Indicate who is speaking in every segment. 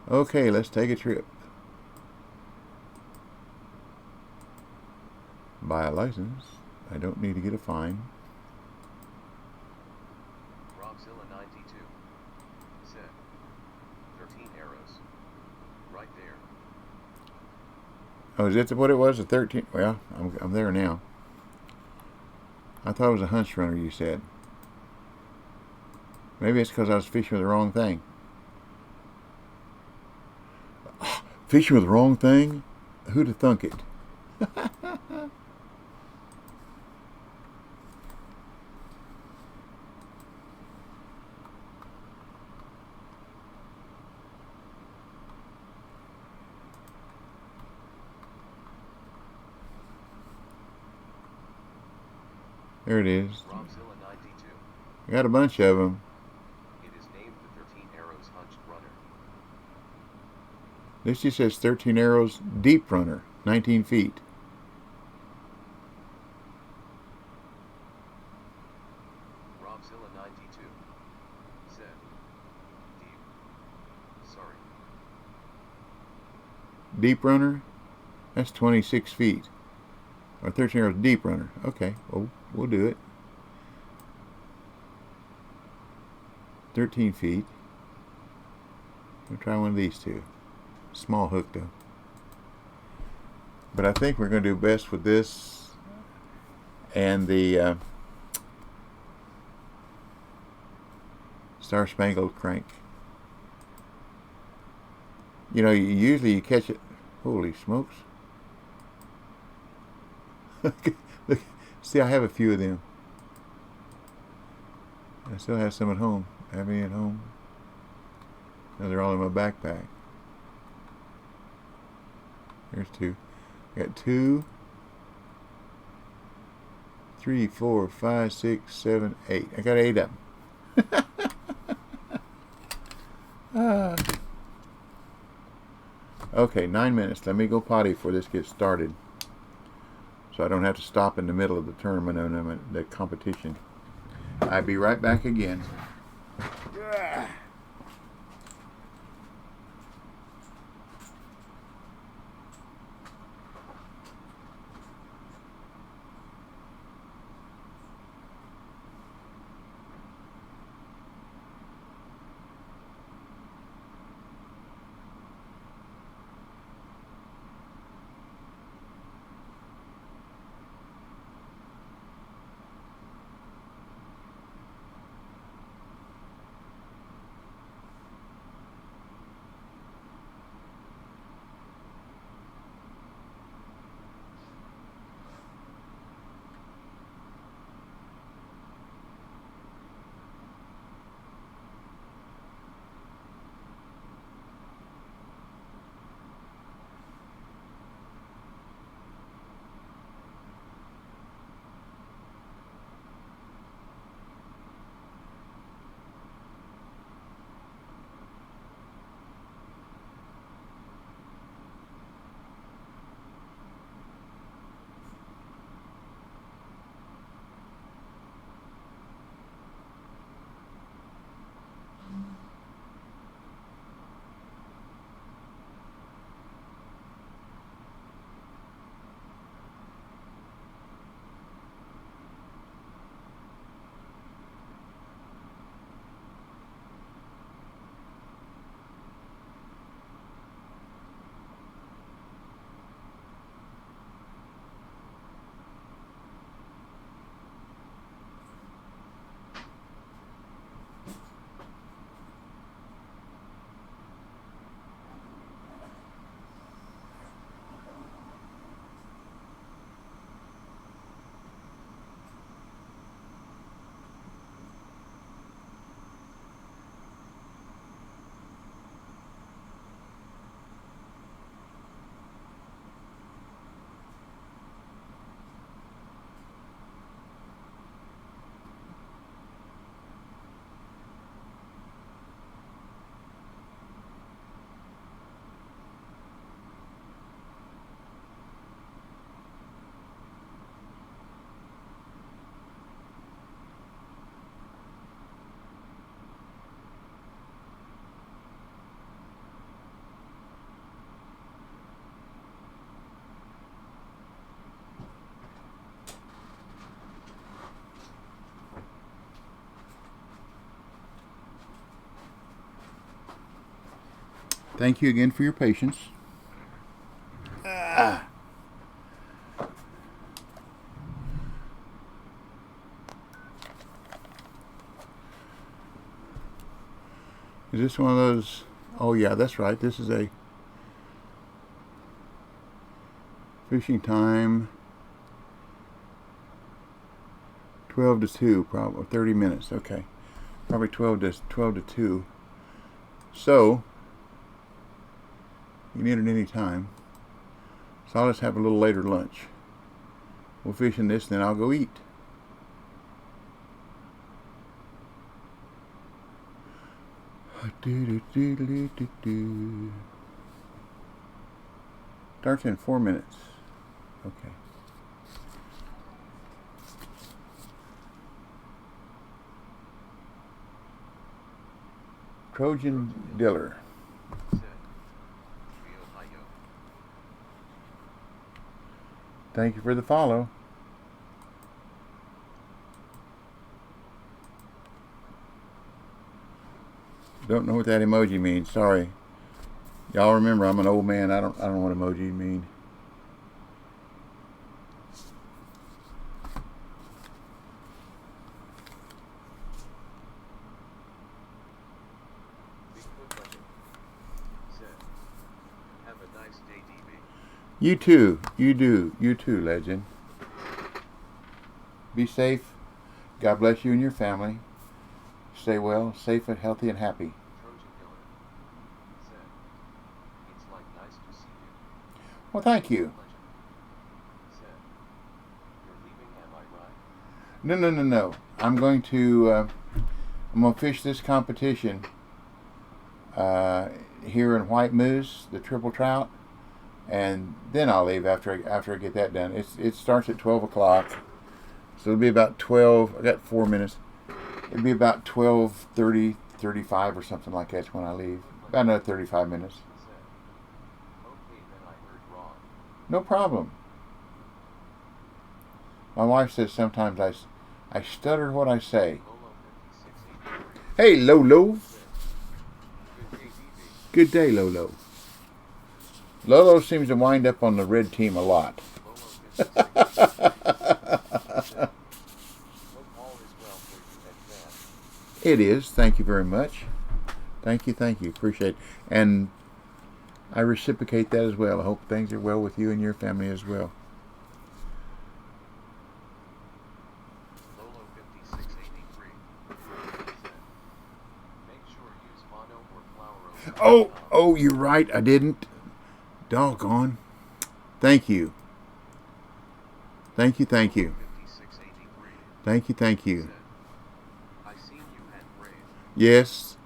Speaker 1: Okay, let's take a trip. Buy a license. I don't need to get a fine.
Speaker 2: Rockzilla 92 said 13 arrows. Right there.
Speaker 1: Oh, is that what it was? A 13? Well, I'm there now. I thought it was a hunch runner, you said. Maybe it's because I was fishing with the wrong thing. Fishing with the wrong thing? Who'd have thunk it? There it is.
Speaker 2: Rockzilla 92.
Speaker 1: I got a bunch of them.
Speaker 2: It is named the 13 arrows hunched runner.
Speaker 1: This just says 13 arrows deep runner, 19 feet.
Speaker 2: Rockzilla 92 said deep. Sorry.
Speaker 1: Deep runner? That's 26 feet. Or 13 arrows deep runner. Okay, well, we'll do it. 13 feet. We'll try one of these two. Small hook though. But I think we're going to do best with this and the Star Spangled Crank. You know, usually you catch it. Holy smokes. Look, see, I have a few of them. I still have some at home. Have any at home? No, they're all in my backpack. There's two. I got 2, 3, 4, 5, 6, 7, 8. I got 8 of them. Okay, 9 minutes. Let me go potty before this gets started, so I don't have to stop in the middle of the tournament and the competition. I'll be right back again. Thank you again for your patience. Ah. Is this one of those? Oh yeah, that's right. This is a fishing time. 12 to 2, probably 30 minutes. Okay, probably 12 to 2. So you can enter any time. So I'll just have a little later lunch. We'll fish in this, then I'll go eat. Starts in 4 minutes. Okay. Trojan Diller. Thank you for the follow. Don't know what that emoji means. Sorry. Y'all remember I'm an old man. I don't know what emoji mean.
Speaker 2: Have a nice day, DB.
Speaker 1: You too. You do. You too, legend. Be safe. God bless you and your family. Stay well, safe, and healthy, and happy.
Speaker 2: Trojan Killer said, "It's like nice to see you."
Speaker 1: Well, thank you.
Speaker 2: Legend said, "You're leaving, am I right?"
Speaker 1: No. I'm going to fish this competition here in White Moose, the triple trout, and then I'll leave after I get that done. It starts at 12 o'clock, so it'll be about 12. I got 4 minutes. It'll be about 12:30, 35 or something like that's when I leave. About another 35 minutes.
Speaker 2: Okay, then I heard wrong.
Speaker 1: No problem. My wife says sometimes I stutter what I say.
Speaker 2: Lolo 5683
Speaker 1: Hey, Lolo.
Speaker 2: Good day, DB.
Speaker 1: Good day, Lolo. Lolo seems to wind up on the red team a lot.
Speaker 2: Lolo 5683 said, "Hope all is well for you at THATN."
Speaker 1: It is. Thank you very much. Thank you. Appreciate it. And I reciprocate that as well. I hope things are well with you and your family as well.
Speaker 2: Lolo 5683 said, "Make sure use mono or flower over."
Speaker 1: Oh, you're right. I didn't. Doggone. Thank you.
Speaker 2: Lolo 5683
Speaker 1: Thank you.
Speaker 2: said, "I seen you had brave."
Speaker 1: Yes.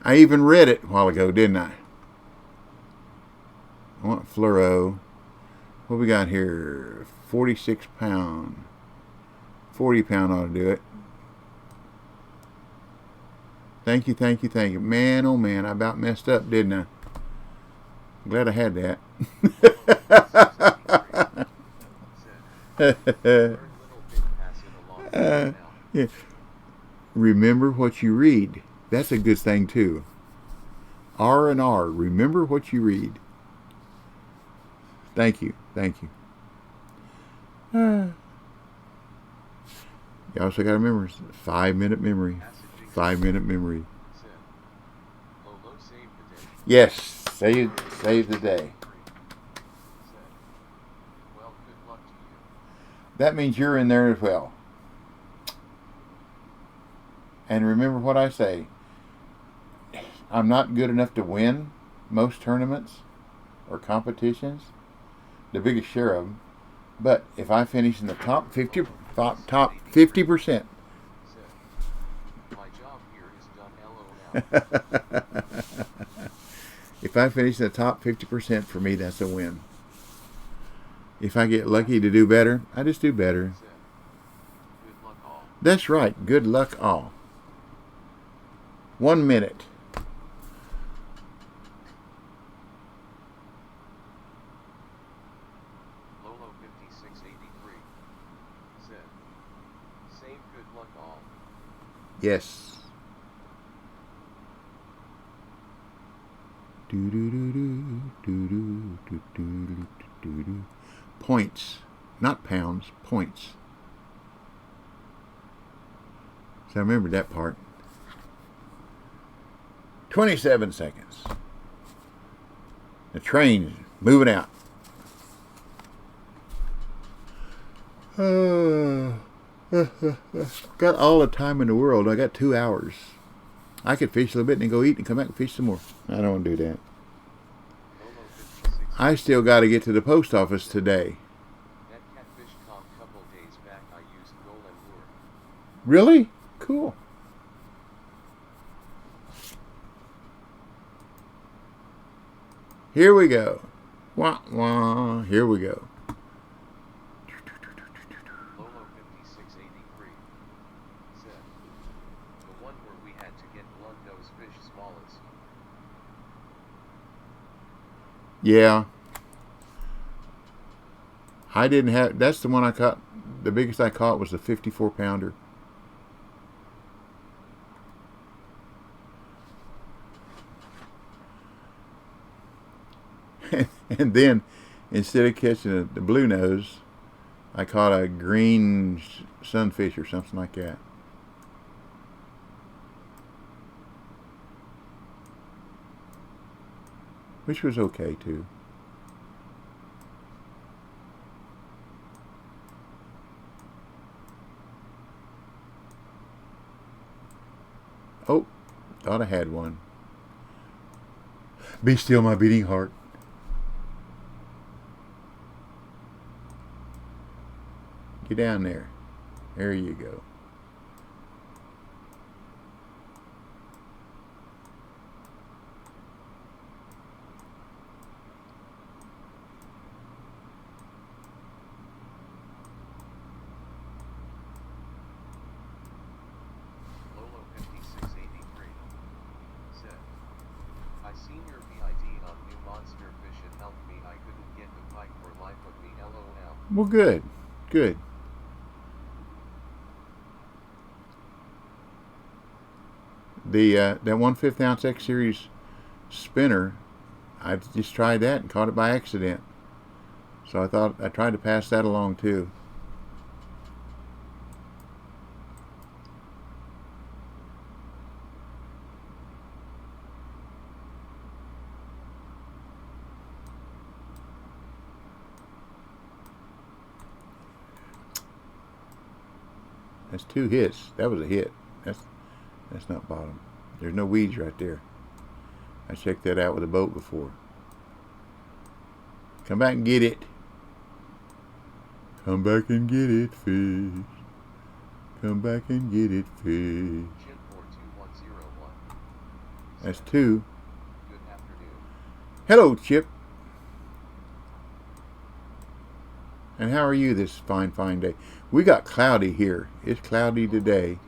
Speaker 1: I even read it a while ago, didn't I? I want fluoro. What we got here? 46 pound. 40 pound ought to do it. Thank you. Man, oh man, I about messed up, didn't I? I'm glad I had that.
Speaker 2: Learn little bit, pass it along now.
Speaker 1: Yeah. Remember what you read. That's a good thing too. R and R. Remember what you read. Thank you. You also got to remember 5-minute memory. 5-minute memory.
Speaker 2: Said, "Lolo saved the day."
Speaker 1: Yes, save the day.
Speaker 2: Said, "Well, good luck to you."
Speaker 1: That means you're in there as well. And remember what I say. I'm not good enough to win most tournaments or competitions, the biggest share of them. But if I finish in the top 50%,
Speaker 2: Said, "My job here is done, LOL."
Speaker 1: if I finish in the top 50% for me, that's a win. If I get lucky to do better, I just do better.
Speaker 2: Said, "Good luck all."
Speaker 1: That's right. Good luck all. 1 minute.
Speaker 2: Lolo 5683 said, "Same good luck all."
Speaker 1: Yes. Points, not pounds, points. So I remember that part. 27 seconds. The train's moving out. Got all the time in the world. I got 2 hours. I could fish a little bit and then go eat and come back and fish some more. I don't want to do that. I still got to get to the post office today.
Speaker 2: That catfish caught a couple days back. I used golden lure.
Speaker 1: Really? Cool. Here we go. Wah, wah. Here we go.
Speaker 2: Lolo 5683 said, the one where we had to get blunt-nosed fish smallest.
Speaker 1: Yeah. I didn't have, that's the one I caught. The biggest I caught was the 54 pounder. And then, instead of catching the blue nose, I caught a green sunfish or something like that. Which was okay too. Oh, thought I had one. Be still, my beating heart. Get down there. There you go.
Speaker 2: Lolo 5683 said, I seen your VID on new monster fish. It helped me. I couldn't get the pike for life of me. LOL.
Speaker 1: Well, good. Good. That 1/5 ounce X series spinner, I just tried that and caught it by accident. So I thought I tried to pass that along too. That's 2 hits. That was a hit. That's not bottom. There's no weeds right there. I checked that out with a boat before. Come back and get it. Come back and get it, fish. Come back and get it, fish.
Speaker 2: Chip 42101.
Speaker 1: That's 2.
Speaker 2: Good afternoon.
Speaker 1: Hello, Chip. And how are you this fine, fine day? We got cloudy here. It's cloudy today.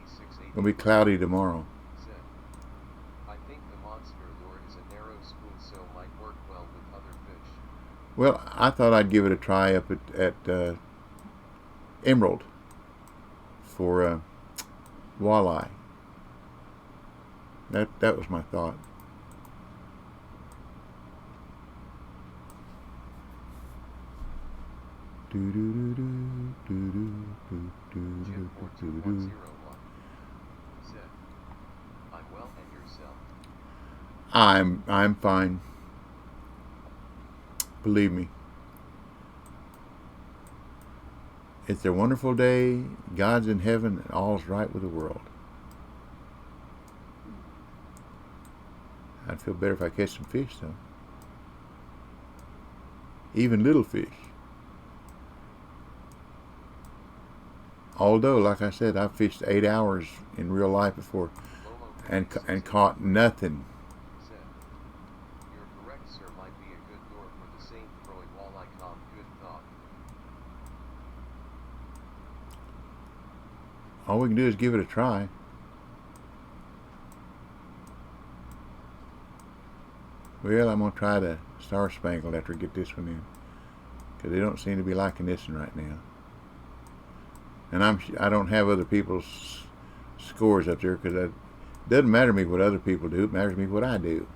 Speaker 1: It'll be cloudy tomorrow.
Speaker 2: Said, I think the monster lure is a narrow spool, so might work well with other fish.
Speaker 1: Well, I thought I'd give it a try up at Emerald for walleye. That was my thought.
Speaker 2: Chip 42101 said, I'm well, and yourself?
Speaker 1: I'm fine. Believe me. It's a wonderful day. God's in heaven and all's right with the world. I'd feel better if I catch some fish though. Even little fish. Although, like I said, I've fished 8 hours in real life before and caught nothing.
Speaker 2: Said, you're correct, sir. Might be a good lure for the St. Croix walleye comp. Good thought.
Speaker 1: All we can do is give it a try. Well, I'm going to try the Star Spangled after I get this one in. Because they don't seem to be liking this one right now. And I don't have other people's scores up there because it doesn't matter to me what other people do. It matters to me what I do.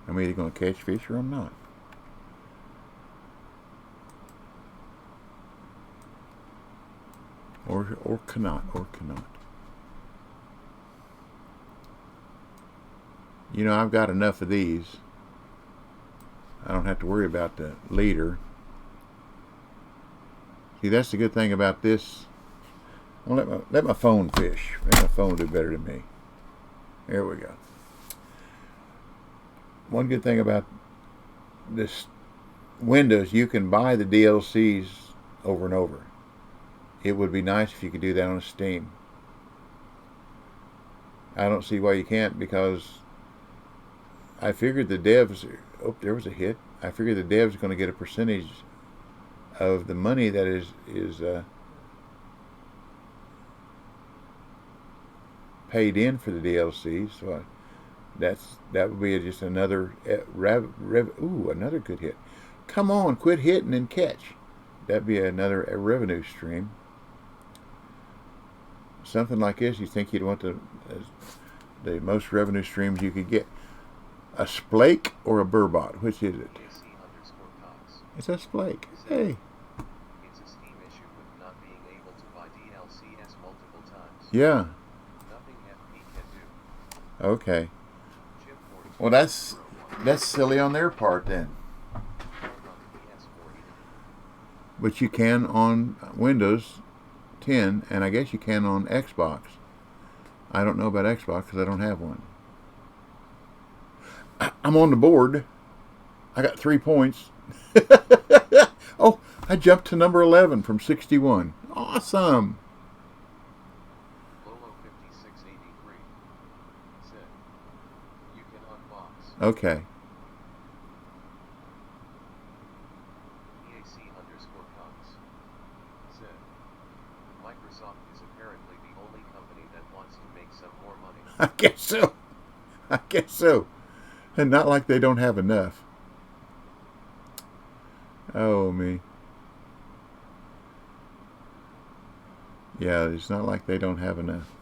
Speaker 1: I'm either going to catch fish or I'm not. Or cannot. You know, I've got enough of these. I don't have to worry about the leader. See, that's the good thing about this. I'll let my phone fish. Let my phone do better than me. There we go. One good thing about this Windows, you can buy the DLCs over and over. It would be nice if you could do that on Steam. I don't see why you can't, because I figured the devs... Oh, there was a hit. I figured the devs are going to get a percentage of the money that is paid in for the DLC. So that would be just another another good hit. Come on, quit hitting and catch. That'd be another revenue stream. Something like this, you think you'd want the most revenue streams you could get. A splake or a burbot? Which is it? It's a splake. Hey.
Speaker 2: It's a Steam issue with not being able to buy DLCs multiple times.
Speaker 1: Yeah.
Speaker 2: Nothing FP can do.
Speaker 1: Okay. Well, that's silly on their part then. But you can on Windows 10, and I guess you can on Xbox. I don't know about Xbox because I don't have one. I'm on the board. I got 3 points. Oh, I jumped to number 11 from 61. Awesome.
Speaker 2: LOWLOW 5683 said, you can unbox.
Speaker 1: Okay.
Speaker 2: EAC_Cox said, Microsoft is apparently the only company that wants to make some more money.
Speaker 1: I guess so. And not like they don't have enough. Oh, me. Yeah, it's not like they don't have enough.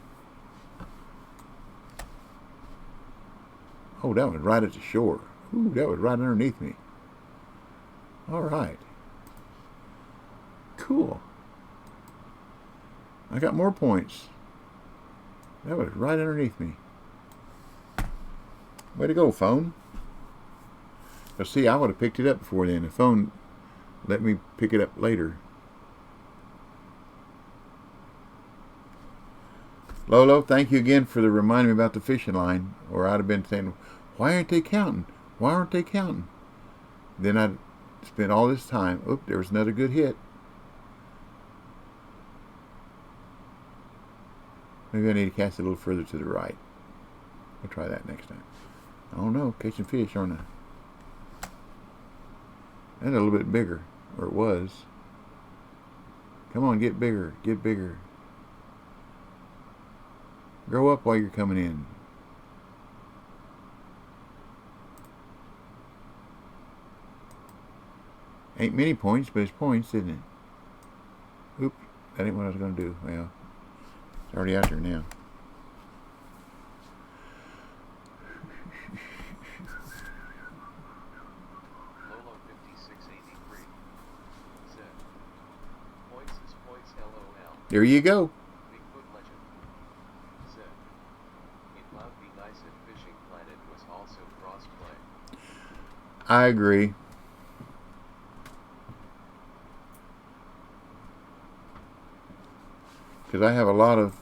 Speaker 1: Oh, that was right at the shore. Ooh, that was right underneath me. All right. Cool. I got more points. That was right underneath me. Way to go, phone. But see, I would have picked it up before then. The phone let me pick it up later. Lolo, thank you again for the reminding me about the fishing line. Or I'd have been saying, why aren't they counting? Why aren't they counting? Then I'd spent all this time. Oop, there was another good hit. Maybe I need to cast it a little further to the right. We'll try that next time. I don't know, catching fish, aren't I? And a little bit bigger, or it was. Come on, get bigger, get bigger. Grow up while you're coming in. Ain't many points, but it's points, isn't it? Oop, that ain't what I was going to do. Well, it's already out there now.
Speaker 2: LOWLOW 5683 said, points is points LOL.
Speaker 1: There you go.
Speaker 2: Bigfoot legend said, it would be nice if Fishing Planet was also cross-play.
Speaker 1: I agree. Because I have a lot of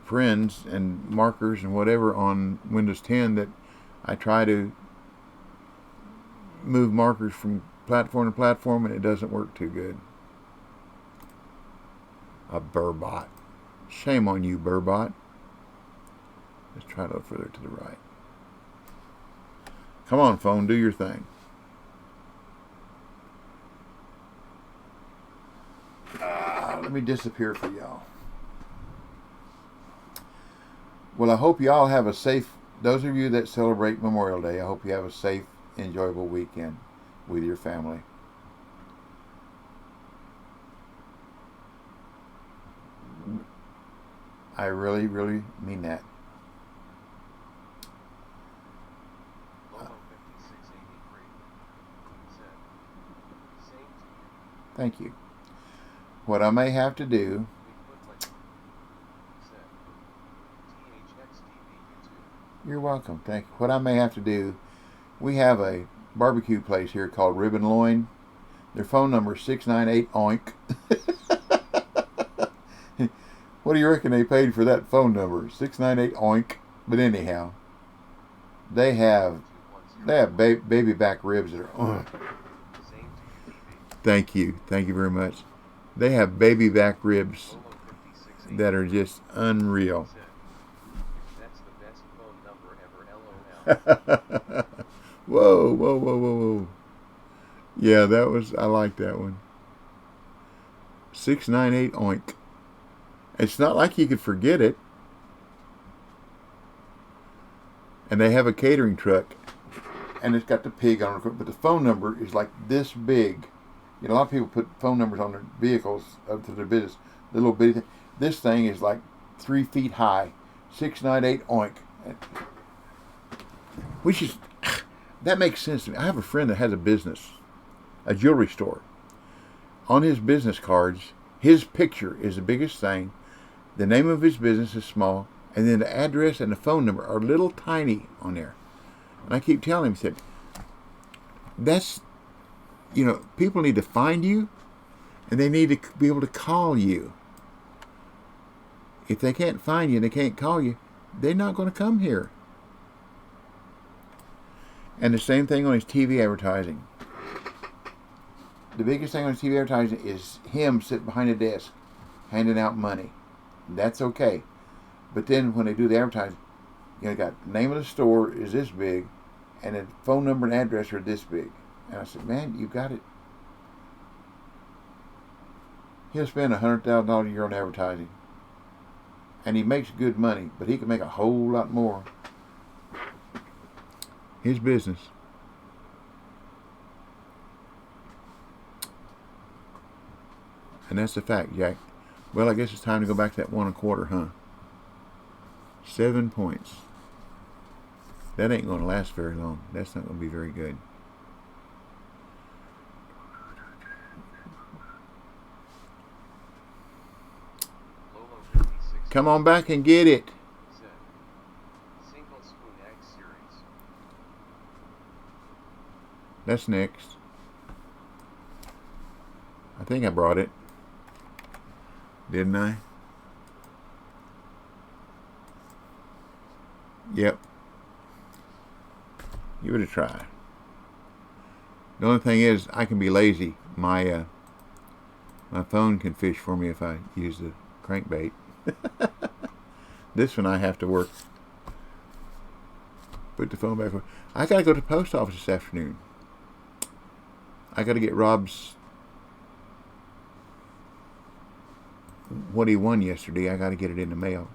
Speaker 1: friends and markers and whatever on Windows 10 that I try to move markers from platform to platform and it doesn't work too good. A burbot. Shame on you, burbot. Let's try a little further to the right. Come on, phone, do your thing. Let me disappear for y'all. Well, I hope y'all have a safe, those of you that celebrate Memorial Day, I hope you have a safe, enjoyable weekend with your family. I really, really mean that. Thank you. What I may have to do. You're welcome. Thank you. What I may have to do. We have a barbecue place here called Rib and Loin. Their phone number is 698-OINK. What do you reckon they paid for that phone number? 698-OINK. But anyhow, they have baby back ribs that are. Thank you very much. They have baby back ribs that are just unreal.
Speaker 2: That's the best phone number ever. LOL.
Speaker 1: Whoa. Yeah, I like that one. 698-OINK. It's not like you could forget it. And they have a catering truck. And it's got the pig on it. But the phone number is like this big. You know, a lot of people put phone numbers on their vehicles up to their business. The little bitty thing. This thing is like 3 feet high. 698-OINK. That makes sense to me. I have a friend that has a business. A jewelry store. On his business cards, his picture is the biggest thing. The name of his business is small, and then the address and the phone number are little tiny on there. And I keep telling him, I said, that's, people need to find you, and they need to be able to call you. If they can't find you and they can't call you, they're not going to come here. And the same thing on his TV advertising. The biggest thing on his TV advertising is him sitting behind a desk handing out money. That's okay. But then when they do the advertising, got the name of the store is this big, and the phone number and address are this big. And I said, man, you got it. He'll spend $100,000 a year on advertising. And he makes good money, but he can make a whole lot more. His business. And that's the fact, Jack. Well, I guess it's time to go back to that 1 1/4, huh? 7 points. That ain't going to last very long. That's not going to be very good. Come on back and get it.
Speaker 2: Single spoon egg series.
Speaker 1: That's next. I think I brought it. Didn't I? Yep. Give it a try. The only thing is, I can be lazy. My phone can fish for me if I use the crankbait. This one I have to work. Put the phone back on. I gotta go to the post office this afternoon. I gotta get Rob's what he won yesterday. I gotta get it in the mail.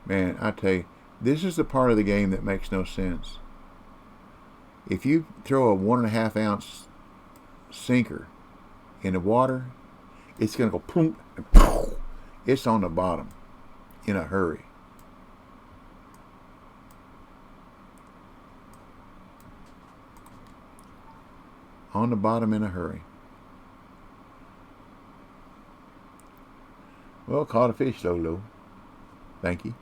Speaker 1: Man, I tell you, this is the part of the game that makes no sense. If you throw a 1.5 ounce sinker in the water, it's gonna go plunk and poof. It's on the bottom in a hurry. On the bottom in a hurry. Well, caught a fish, Lolo. Thank you.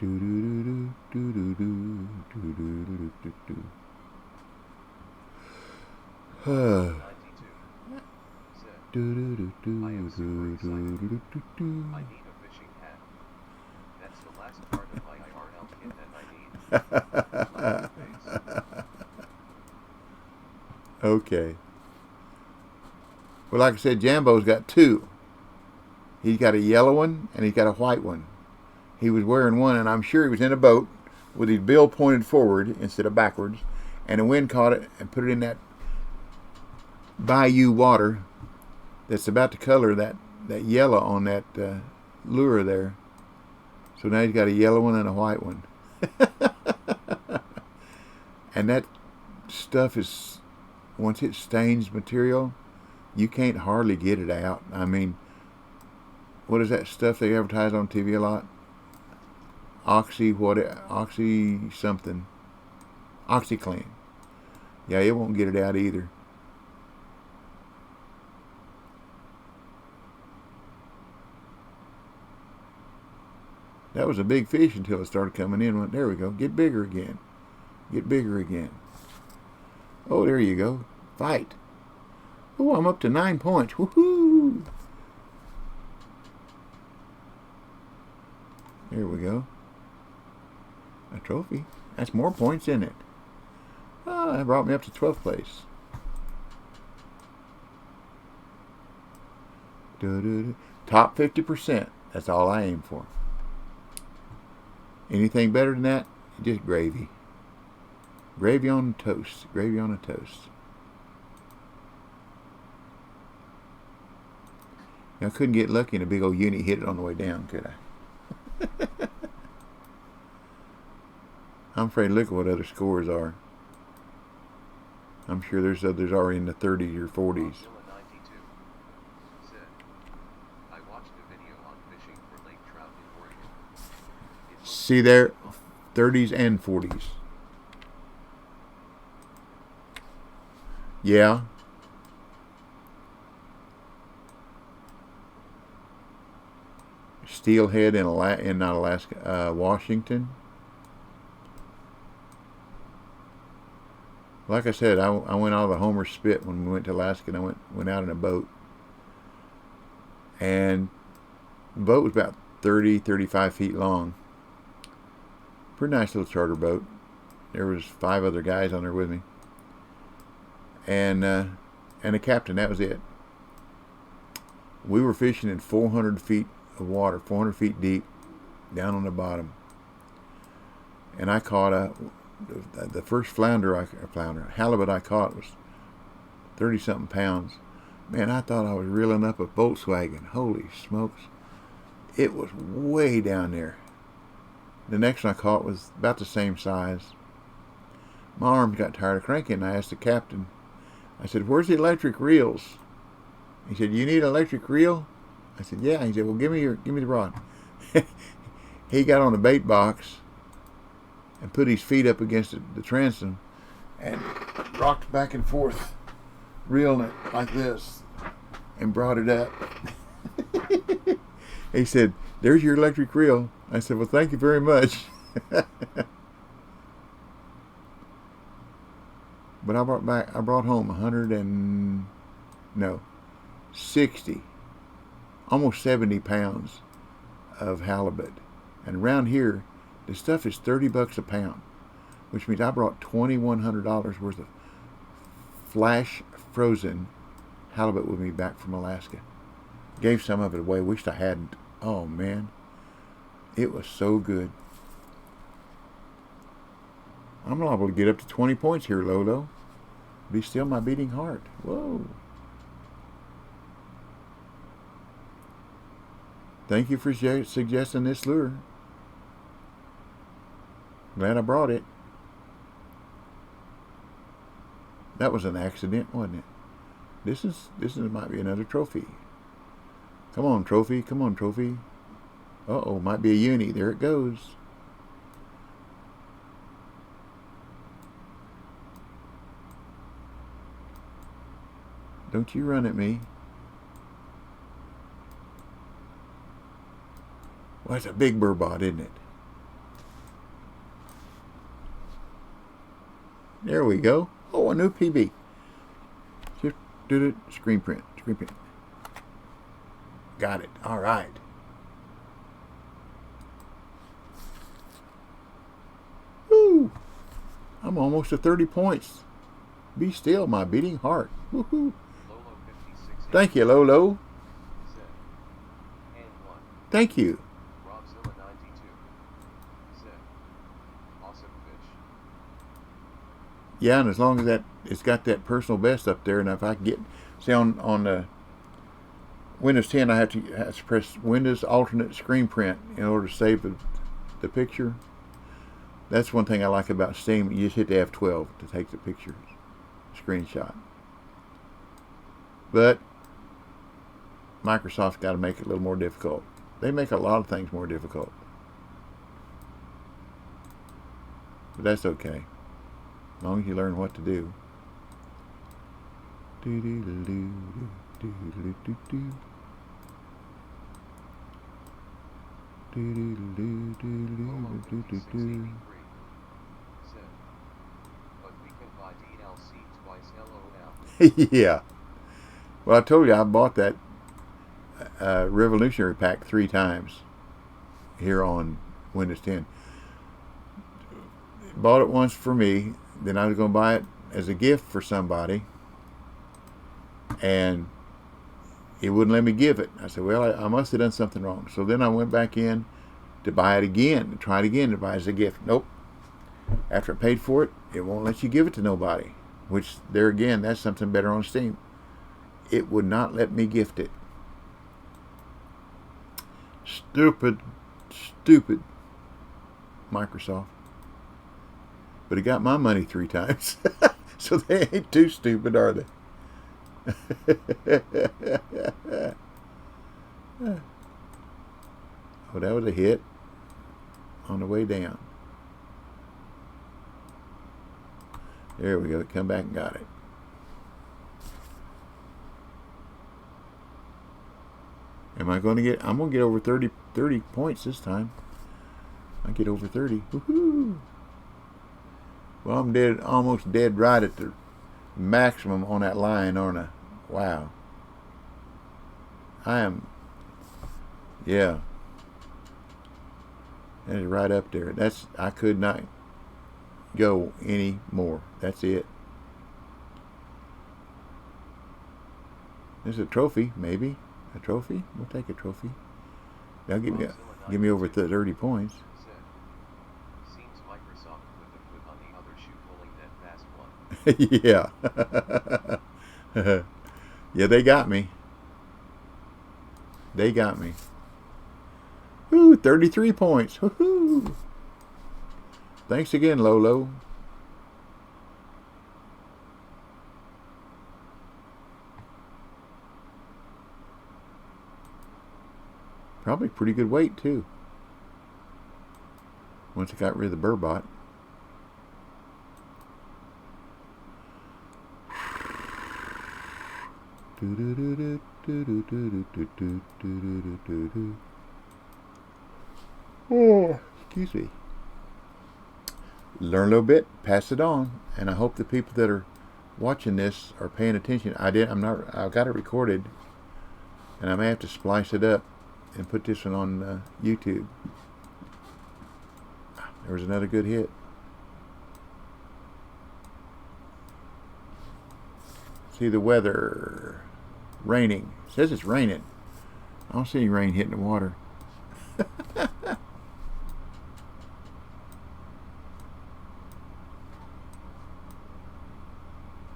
Speaker 2: I am super excited. I need a fishing hat. That's the last part of my IRL kit that I need.
Speaker 1: Okay. Well, like I said, Jambo's got two. He's got a yellow one and he's got a white one. He was wearing one, and I'm sure he was in a boat with his bill pointed forward instead of backwards, and the wind caught it and put it in that bayou water that's about to color that yellow on that lure there. So now he's got a yellow one and a white one. And that stuff is, once it stains material, you can't hardly get it out. I mean, what is that stuff they advertise on TV a lot? Oxy something. OxyClean. Yeah, it won't get it out either. That was a big fish until it started coming in. There we go. Get bigger again. Get bigger again. Oh, there you go. Fight. Oh, I'm up to 9 points. Woohoo! There we go. A trophy. That's more points in it. Ah, that brought me up to 12th place. Top 50%. That's all I aim for. Anything better than that, just gravy. Gravy on toast. Gravy on a toast. Now, I couldn't get lucky and a big old uni hit it on the way down, could I? I'm afraid to look at what other scores are. I'm sure there's others already in the 30s or 40s. See there, 30s and 40s. Yeah. Steelhead in not Alaska, Washington. Like I said, I went out of the Homer Spit when we went to Alaska, and I went out in a boat. And the boat was about 35 feet long. Pretty nice little charter boat. There was 5 other guys on there with me. And a captain, that was it. We were fishing in 400 feet of water, 400 feet deep, down on the bottom. And I caught the first halibut I caught was 30-something pounds. Man, I thought I was reeling up a Volkswagen. Holy smokes. It was way down there. The next one I caught was about the same size. My arms got tired of cranking, and I asked the captain, I said, "Where's the electric reels?" He said, "You need an electric reel?" I said, "Yeah." He said, "Well, give me the rod." He got on the bait box and put his feet up against the transom and rocked back and forth, reeling it like this, and brought it up. He said, "There's your electric reel." I said, "Well, thank you very much." But I brought home 60, almost 70 pounds of halibut. And around here, the stuff is $30 a pound, which means I brought $2,100 worth of flash frozen halibut with me back from Alaska. Gave some of it away. Wished I hadn't. Oh man, it was so good. I'm liable to get up to 20 points here, Lolo. Be still my beating heart. Whoa. Thank you for suggesting this lure. Glad I brought it. That was an accident, wasn't it? This might be another trophy. Come on, trophy. Come on, trophy. Uh-oh, might be a uni. There it goes. Don't you run at me. Well, it's a big burbot, isn't it? There we go. Oh, a new PB. Just did it. Screen print. Screen print. Got it. All right. Woo! I'm almost at 30 points. Be still, my beating heart. Woohoo! Thank you, Lolo. Thank you. Yeah, and as long as that it's got that personal best up there, and if I can get, see on the Windows 10, I have to press Windows alternate screen print in order to save the picture. That's one thing I like about Steam. You just hit the F12 to take the picture screenshot. But Microsoft's got to make it a little more difficult. They make a lot of things more difficult. But that's okay. As long as you learn what to do.
Speaker 2: LOWLOW 5683 said, but we can buy DLC twice LOL.
Speaker 1: Yeah. Well, I told you I bought that Revolutionary Pack 3 times here on Windows 10. Bought it once for me, then I was going to buy it as a gift for somebody, and it wouldn't let me give it. I said, well, I must have done something wrong. So then I went back in to buy it again, to try it again to buy it as a gift. Nope. After I paid for it, it won't let you give it to nobody, which there again, that's something better on Steam. It would not let me gift it. Stupid Microsoft. But it got my money 3 times. So they ain't too stupid, are they? Oh, that was a hit on the way down. There we go. Come back and got it. Am I going to get... I'm going to get over 30 points this time. I get over 30. Woohoo! Well, I'm dead, almost dead right at the maximum on that line, aren't I? Wow. I am... Yeah. That is right up there. That's... I could not go any more. That's it. There's a trophy, maybe. A trophy? We'll take a trophy. That'll give me over 30 points.
Speaker 2: Seems Microsoft put the foot on the other shoe pulling that fast one.
Speaker 1: Yeah. Yeah, they got me. They got me. Woo, 33 points. Woohoo! Thanks again, LOWLOW. Probably pretty good weight, too. Once I got rid of the Burbot. Oh, excuse me. Learn a little bit, pass it on, and I hope the people that are watching this are paying attention. I've got it recorded, and I may have to splice it up and put this one on YouTube. There was another good hit. See the weather. Raining. It says it's raining. I don't see any rain hitting the water.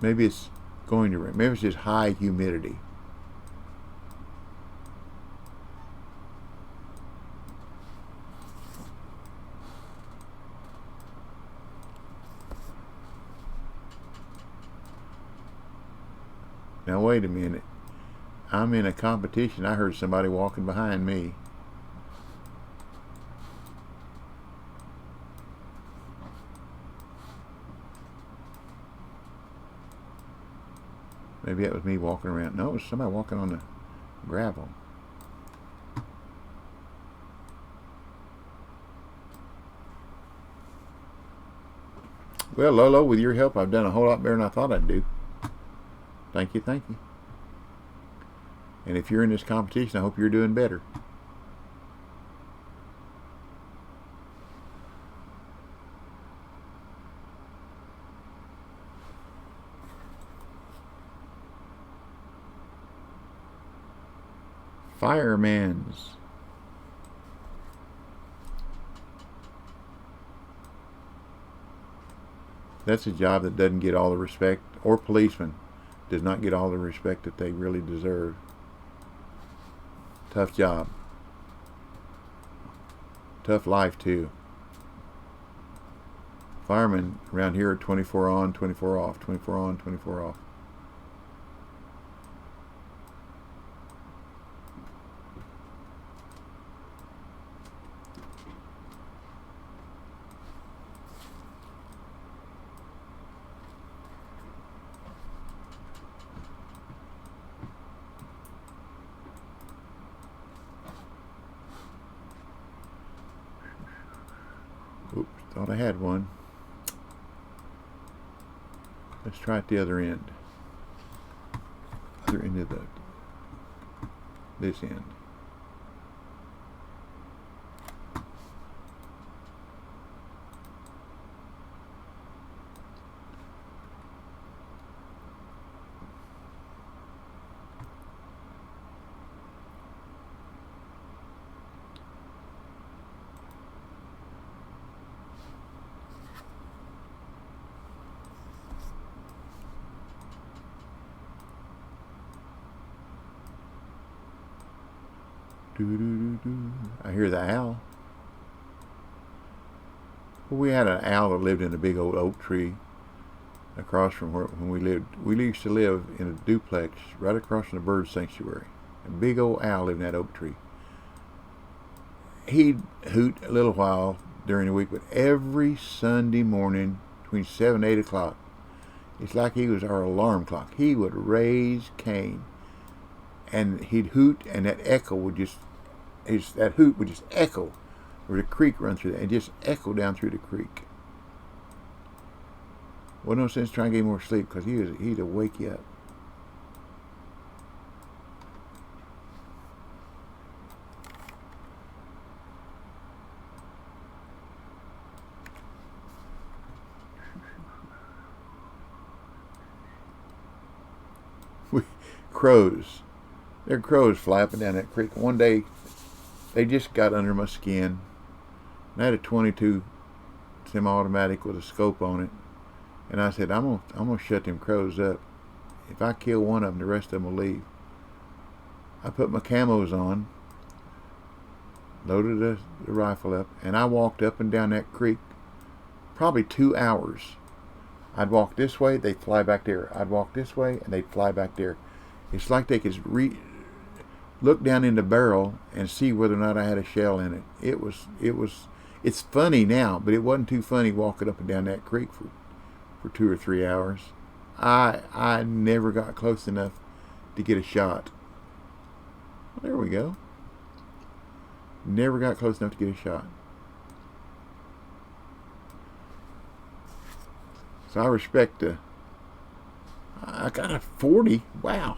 Speaker 1: Maybe it's going to rain. Maybe it's just high humidity. Now wait a minute. I'm in a competition. I heard somebody walking behind me. Maybe that was me walking around. No, it was somebody walking on the gravel. Well, LOWLOW, with your help, I've done a whole lot better than I thought I'd do. Thank you, thank you. And if you're in this competition, I hope you're doing better. Fireman's. That's a job that doesn't get all the respect, or policeman does not get all the respect that they really deserve. Tough job. Tough life too. Firemen around here are 24 on, 24 off, 24 on, 24 off. Thought I had one. Let's try it the other end. Other end of this end. I hear the owl. Well, we had an owl that lived in a big old oak tree across from when we lived. We used to live in a duplex right across from the bird sanctuary. A big old owl lived in that oak tree. He'd hoot a little while during the week, but every Sunday morning between 7 and 8 o'clock, it's like he was our alarm clock. He would raise Cain, and he'd hoot, and that echo would just, that hoot would just echo, or the creek run through that, and just echo down through the creek. Wasn't no sense trying to get more sleep because he'd wake you up. Crows. There are crows flapping down that creek. One day, they just got under my skin. I had a 22 semi-automatic with a scope on it, and I said, I'm gonna shut them crows up. If I kill one of them, the rest of them will leave. I put my camos on, loaded the rifle up, and I walked up and down that creek probably 2 hours. I'd walk this way, they'd fly back there. I'd walk this way, and they'd fly back there. It's like they could look down in the barrel and see whether or not I had a shell in it. It's funny now, but it wasn't too funny walking up and down that creek for 2 or 3 hours. I never got close enough to get a shot. Well, there we go. Never got close enough to get a shot. So I respect I got a 40. Wow.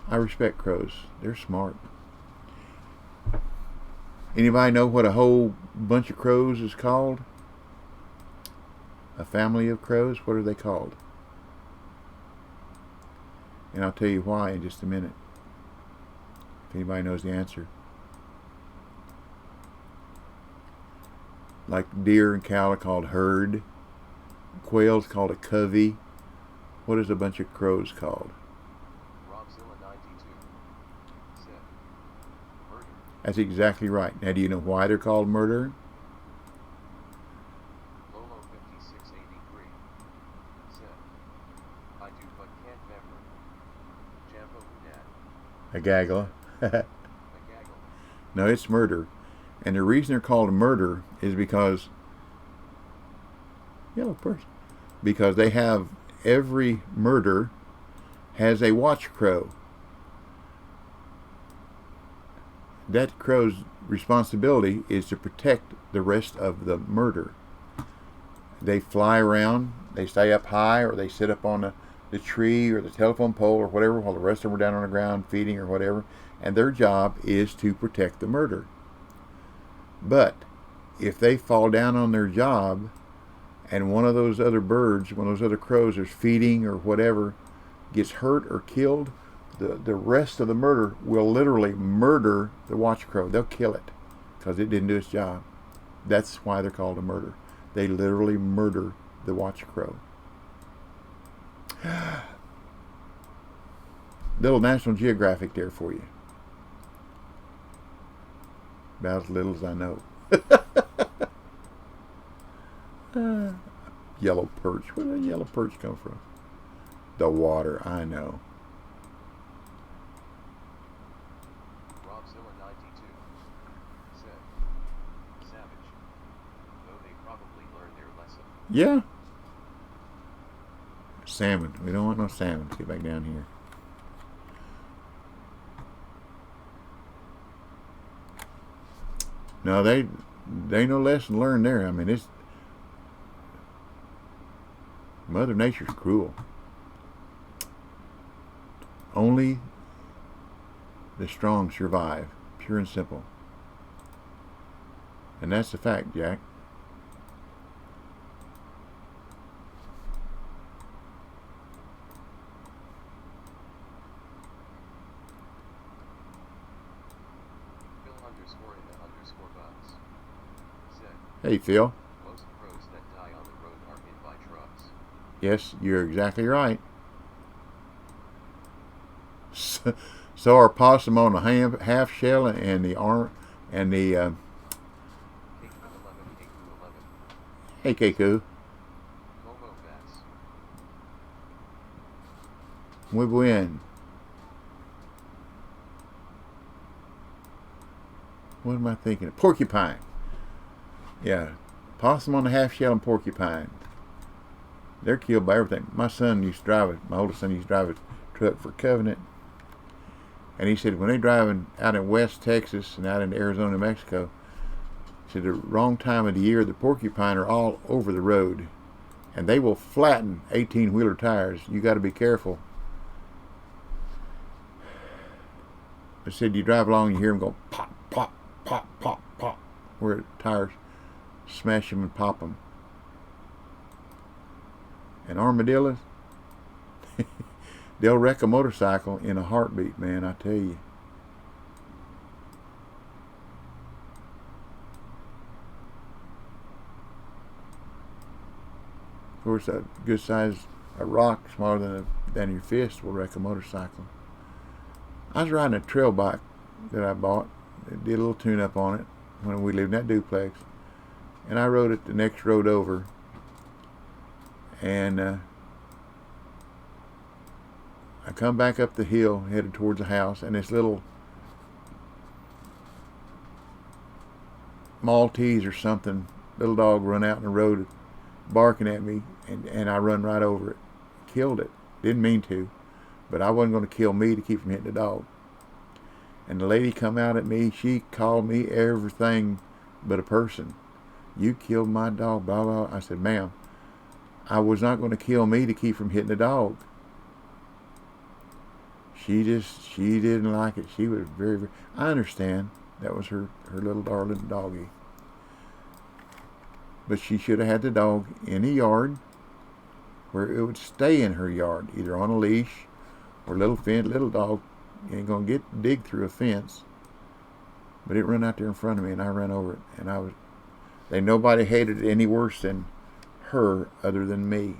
Speaker 1: I respect crows. They're smart. Anybody know what a whole bunch of crows is called? A family of crows? What are they called? And I'll tell you why in just a minute, if anybody knows the answer. Like deer and cow are called herd. Quail's called a covey. What is a bunch of crows called? That's exactly right. Now, do you know why they're called murder?
Speaker 2: Lolo 5683 said, I do but can't remember. Jambo Unad.
Speaker 1: A gaggle.
Speaker 2: A gaggle.
Speaker 1: No, it's murder. And the reason they're called murder is because because they have, every murder has a watch crow. That crow's responsibility is to protect the rest of the murder. They fly around, they stay up high, or they sit up on the tree or the telephone pole or whatever, while the rest of them are down on the ground feeding or whatever, and their job is to protect the murder. But if they fall down on their job and one of those other birds, one of those other crows is feeding or whatever, gets hurt or killed, the rest of the murder will literally murder the watch crow. They'll kill it because it didn't do its job. That's why they're called a murder. They literally murder the watch crow. Little National Geographic there for you. About as little as I know. Yellow perch. Where did a yellow perch come from? The water, I know.
Speaker 2: Robzilla 92 said, savage. Though they probably learned their lesson.
Speaker 1: Yeah. Salmon. We don't want no salmon. Let's get back down here. No, they no lesson learned there. I mean, Mother Nature's cruel. Only the strong survive. Pure and simple. And that's the fact, Jack.
Speaker 2: Phil_in_the_bus said,
Speaker 1: Hey, Phil.
Speaker 2: most crows that die on the road are hit by trucks.
Speaker 1: Yes, you're exactly right. So are possum on the half shell and the arm and the
Speaker 2: KQ11, KQ11,
Speaker 1: hey Keku,
Speaker 2: Como Bass,
Speaker 1: muy bien. What am I thinking? Porcupine. Yeah, possum on the half shell and porcupine. They're killed by everything. My son used to drive it. My oldest son used to drive a truck for Covenant. And he said when they're driving out in West Texas and out into Arizona, Mexico, he said the wrong time of the year, the porcupine are all over the road. And they will flatten 18-wheeler tires. You got to be careful. I said you drive along and you hear them go pop, pop, pop, pop, pop, where tires smash them and pop them. And armadillos, they'll wreck a motorcycle in a heartbeat, man, I tell you. Of course, a good size rock smaller than your fist will wreck a motorcycle. I was riding a trail bike that I bought. It did a little tune-up on it when we lived in that duplex. And I rode it the next road over. And I come back up the hill, headed towards the house, and this little Maltese or something, little dog run out in the road barking at me, and I run right over it. Killed it. Didn't mean to, but I wasn't going to kill me to keep from hitting the dog. And the lady come out at me, she called me everything but a person. You killed my dog, blah, blah. I said, ma'am, I was not going to kill me to keep from hitting the dog. She didn't like it. She was very, very, I understand. That was her little darling doggy. But she should have had the dog in a yard where it would stay in her yard, either on a leash or little fence. Little dog ain't going to dig through a fence. But it run out there in front of me, and I ran over it. And nobody hated it any worse than her other than me.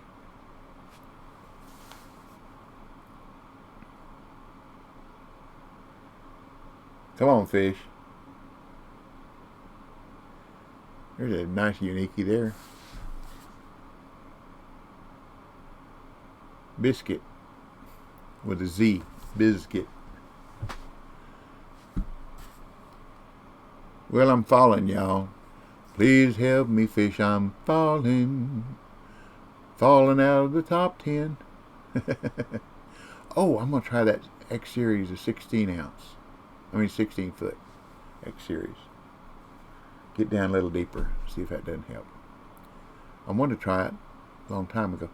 Speaker 1: Come on, fish. There's a nice uniquey there. Biscuit with a Z. Biscuit. Well, I'm falling, y'all. Please help me, fish. I'm falling. Falling out of the top 10. Oh, I'm going to try that X Series, a 16 foot X Series. Get down a little deeper, see if that doesn't help. I wanted to try it a long time ago.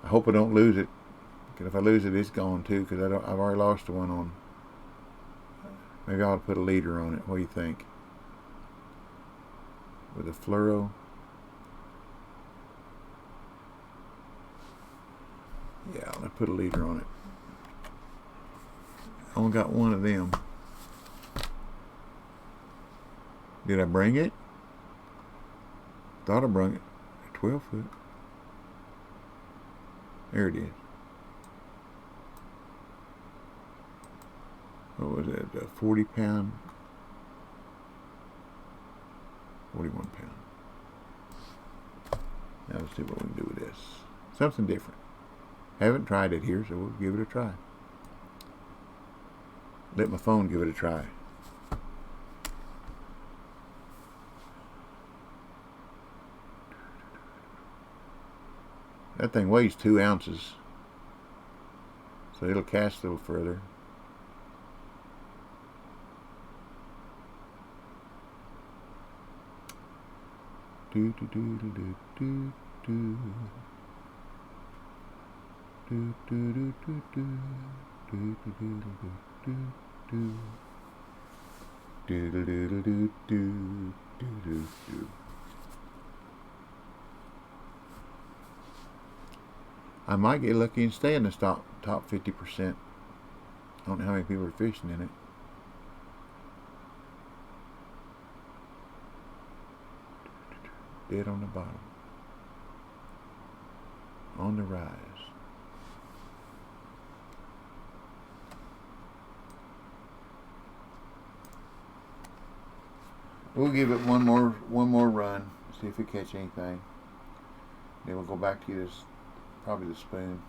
Speaker 1: I hope I don't lose it, because if I lose it, it's gone too, because I've already lost one on. Maybe I ought to put a leader on it. What do you think? With a fluoro. Yeah, I'll put a leader on it. I only got one of them. Did I bring it? Thought I brung it. 12 foot. There it is. What was it? 40 pound? 41 pound. Now let's see what we can do with this. Something different. Haven't tried it here, so we'll give it a try. Let my phone give it a try. That thing weighs 2 ounces, so it'll cast a little further. Do do do do do do do. Do do do do do do do do do do do do do do do do do do. I might get lucky and stay in the top 50%. I don't know how many people are fishing in it. Dead on the bottom. On the rise. We'll give it one more run, see if we catch anything. Then we'll go back to this, probably the spoon.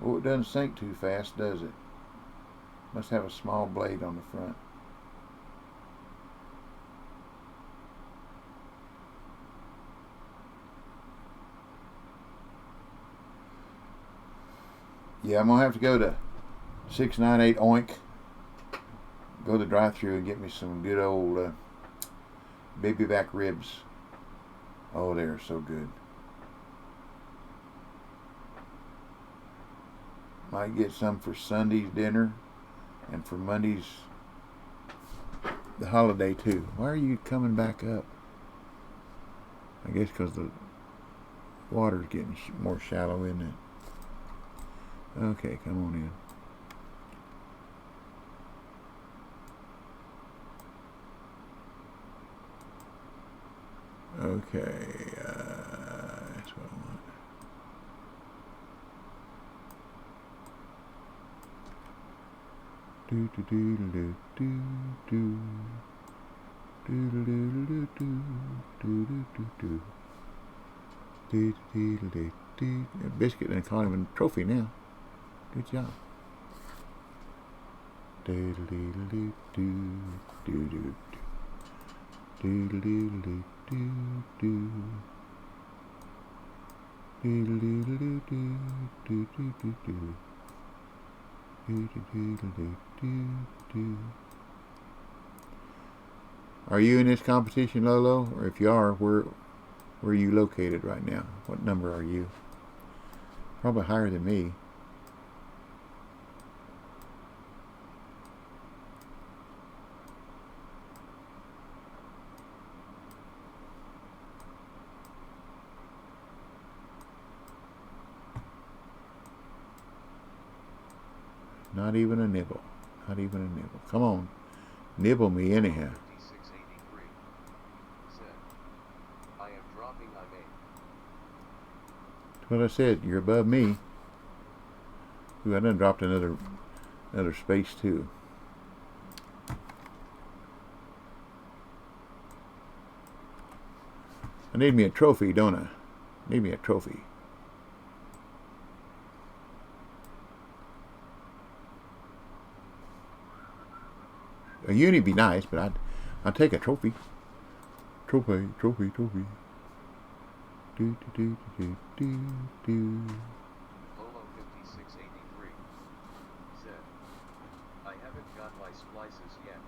Speaker 1: Oh, it doesn't sink too fast, does it? Must have a small blade on the front. Yeah, I'm gonna have to go to 698 Oink. Go to the drive-thru and get me some good old baby back ribs. Oh, they're so good. Might get some for Sunday's dinner and for Monday's the holiday too. Why are you coming back up? I guess because the water's getting more shallow, isn't it? Okay, come on in. Okay, that's what I want. Do do do do do do do do do do do do do do do do do. Biscuit and calling him a trophy now. Good job. Do do do do do do do do do do do do. Are you in this competition, Lolo? Or if you are, where are you located right now? What number are you? Probably higher than me. Not even a nibble. Not even a nibble. Come on. Nibble me anyhow.
Speaker 2: 5683. Said, I am dropping I made.
Speaker 1: That's what I said. You're above me. Ooh, I done dropped another space too. I need me a trophy, don't I? Need me a trophy. A uni be nice, but I'd take a trophy. Trophy. Do do do do do do.
Speaker 2: Lolo 5683. Said, I haven't got my splices yet.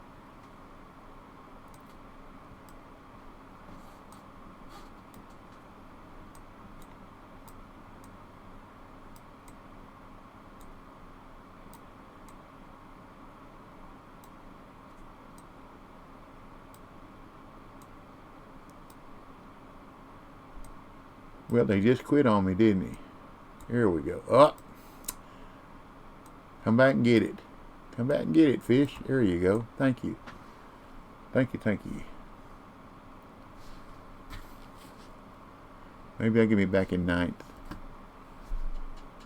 Speaker 1: Well, they just quit on me, didn't he? Here we go. Up. Come back and get it. Come back and get it, fish. There you go. Thank you. Thank you. Maybe they'll get me back in ninth.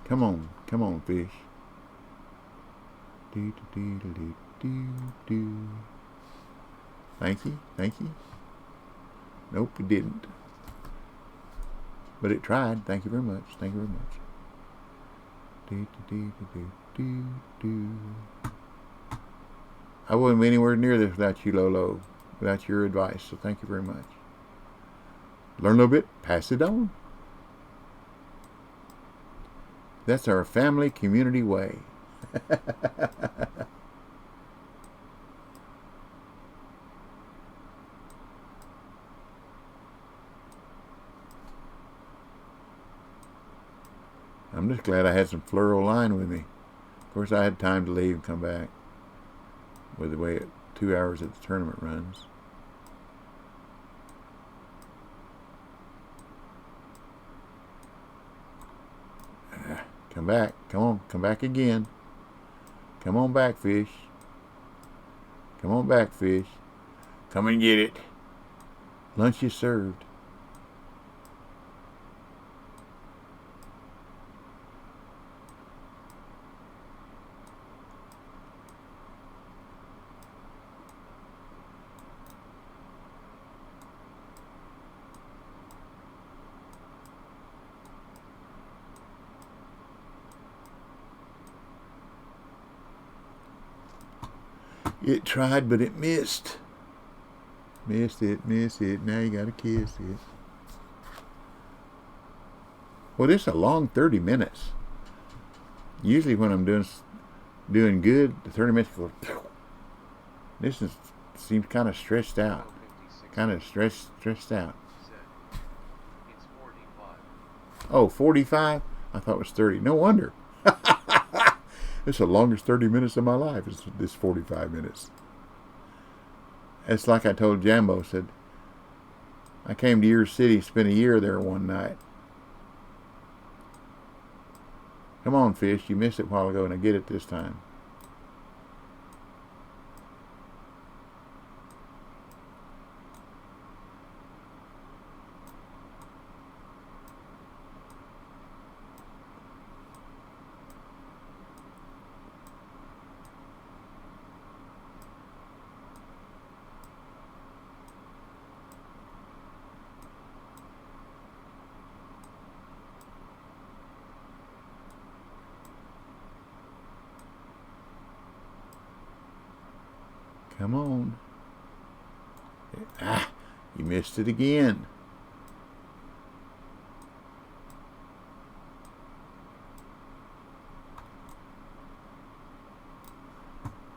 Speaker 1: Come on, fish. Do do do do do do. Thank you. Nope, it didn't. But it tried. Thank you very much. Do do do do do. I wouldn't be anywhere near this without you, Lolo. Without your advice. So thank you very much. Learn a little bit. Pass it on. That's our family community way. I'm just glad I had some fluoro line with me. Of course, I had time to leave and come back with the way 2 hours that the tournament runs. Come back. Come on. Come back again. Come on back, fish. Come on back, fish. Come and get it. Lunch is served. It tried, but it missed. Missed it, missed it. Now you gotta kiss it. Well, this is a long 30 minutes. Usually when I'm doing good, the 30 minutes go. This seems kind of stressed out. Kind of stressed out.
Speaker 2: It's 45.
Speaker 1: Oh, 45? I thought it was 30. No wonder. It's the longest 30 minutes of my life. It's this 45 minutes. It's like I told Jambo, said, I came to your city, spent a year there one night. Come on, fish. You missed it a while ago, and I get it this time. Come on. Ah, you missed it again.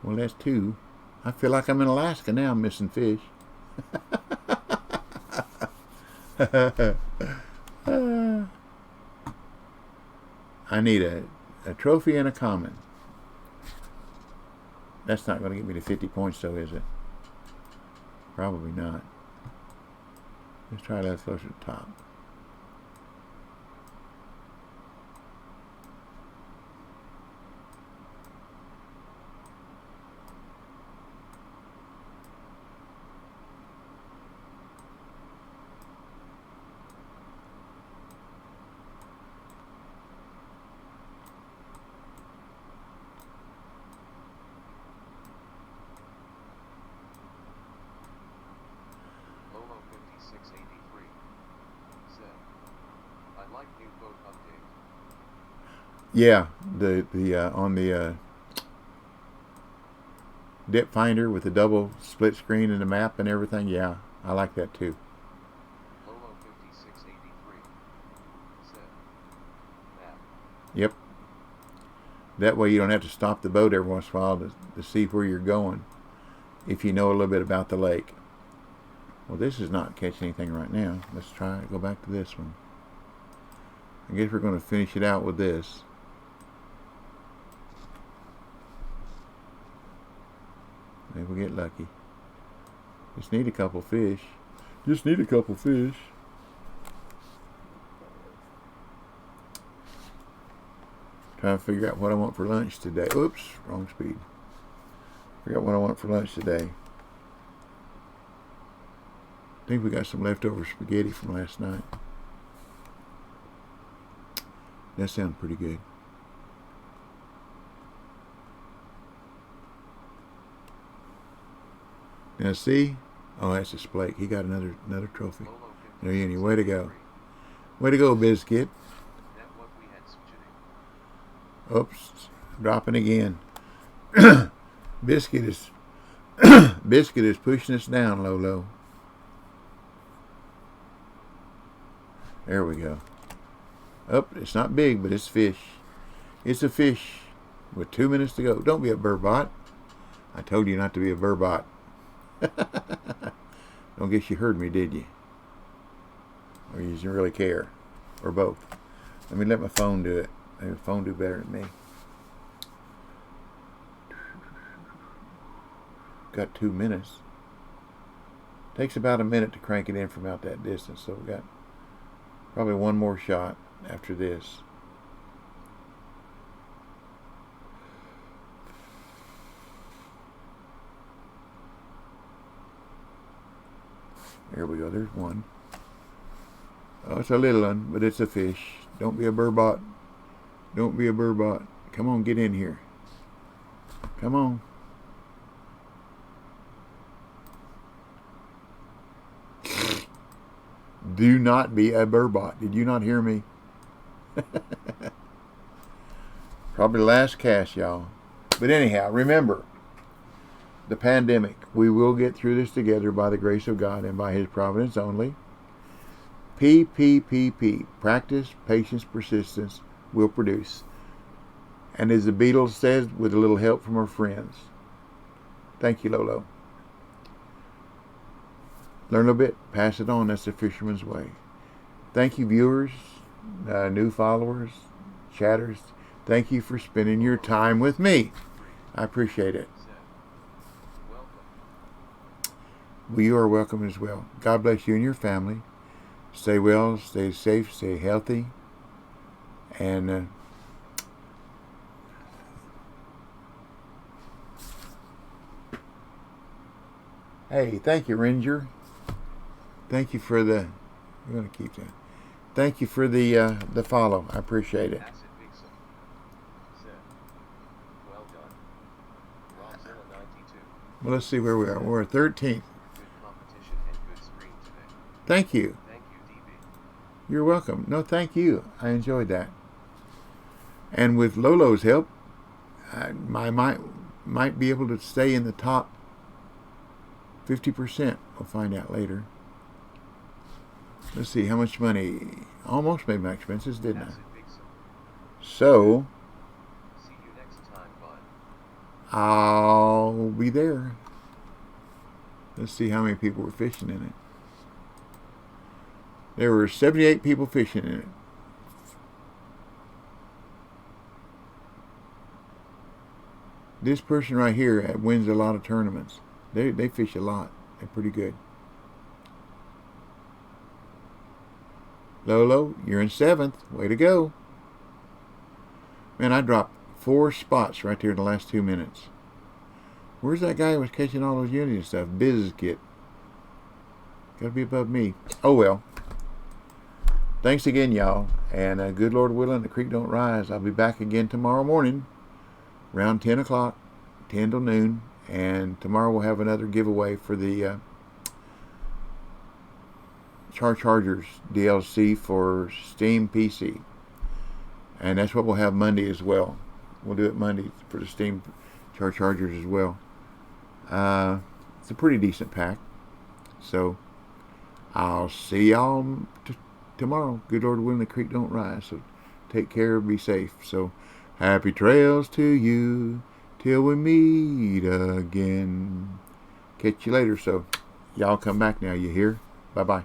Speaker 1: Well, that's two. I feel like I'm in Alaska now. I'm missing fish. I need a trophy and a common. That's not going to get me to 50 points, though, is it? Probably not. Let's try that closer to the top. Yeah, the on the depth finder with the double split screen and the map and everything. Yeah, I like that too. Yep. That way you don't have to stop the boat every once in a while to see where you're going, if you know a little bit about the lake. Well, this is not catching anything right now. Let's try go back to this one. I guess we're going to finish it out with this. Maybe we'll get lucky. Just need a couple fish. Just need a couple fish. Trying to figure out what I want for lunch today. Oops, wrong speed. Figure out what I want for lunch today. I think we got some leftover spaghetti from last night. That sounds pretty good. Now see? Oh, that's a splake. He got another trophy. There you go. Way to go. Way to go, Biscuit. Oops. Dropping again. Biscuit is Biscuit is pushing us down, Lolo. There we go. Oh, it's not big, but it's fish. It's a fish with 2 minutes to go. Don't be a burbot. I told you not to be a burbot. Don't guess you heard me, did you? Or you didn't really care? Or both? Let me let my phone do it. Maybe the phone do better than me. Got 2 minutes. Takes about a minute to crank it in from out that distance, so we got probably one more shot after this. There we go, there's one. Oh, it's a little one, but it's a fish. Don't be a burbot. Don't be a burbot. Come on, get in here. Come on. Do not be a burbot. Did you not hear me? Probably the last cast, y'all. But anyhow, remember, the pandemic. We will get through this together by the grace of God and by His providence only. PPPP. Practice, patience, persistence will produce. And as the Beatles said, with a little help from our friends. Thank you, Lolo. Learn a little bit, pass it on. That's the fisherman's way. Thank you, viewers, new followers, chatters. Thank you for spending your time with me. I appreciate it. Well, you are welcome as well. God bless you and your family. Stay well, stay safe, stay healthy. And hey, thank you, Ranger. Thank you for the. We're going to keep that. Thank you for the follow. I appreciate it. Well, let's see where we are. We're 13th. Thank you. You're welcome. No, thank you. I enjoyed that. And with LOWLOW'S help, I might be able to stay in the top 50%. We'll find out later. Let's see how much money. Almost made my expenses, didn't I? So I'll be there. Let's see how many people were fishing in it. There were 78 people fishing in it. This person right here wins a lot of tournaments. They fish a lot. They're pretty good. Lolo, you're in 7th. Way to go. Man, I dropped 4 spots right there in the last 2 minutes. Where's that guy who was catching all those units and stuff? Business kit. Gotta be above me. Oh well. Thanks again, y'all. And good Lord willing, the creek don't rise. I'll be back again tomorrow morning around 10 o'clock, 10 till noon. And tomorrow we'll have another giveaway for the Chargers DLC for Steam PC. And that's what we'll have Monday as well. We'll do it Monday for the Steam Chargers as well. It's a pretty decent pack. So I'll see y'all tomorrow. Good Lord willing, the creek don't rise. So take care, be safe. So happy trails to you till we meet again. Catch you later. So y'all come back now, you hear? Bye-bye.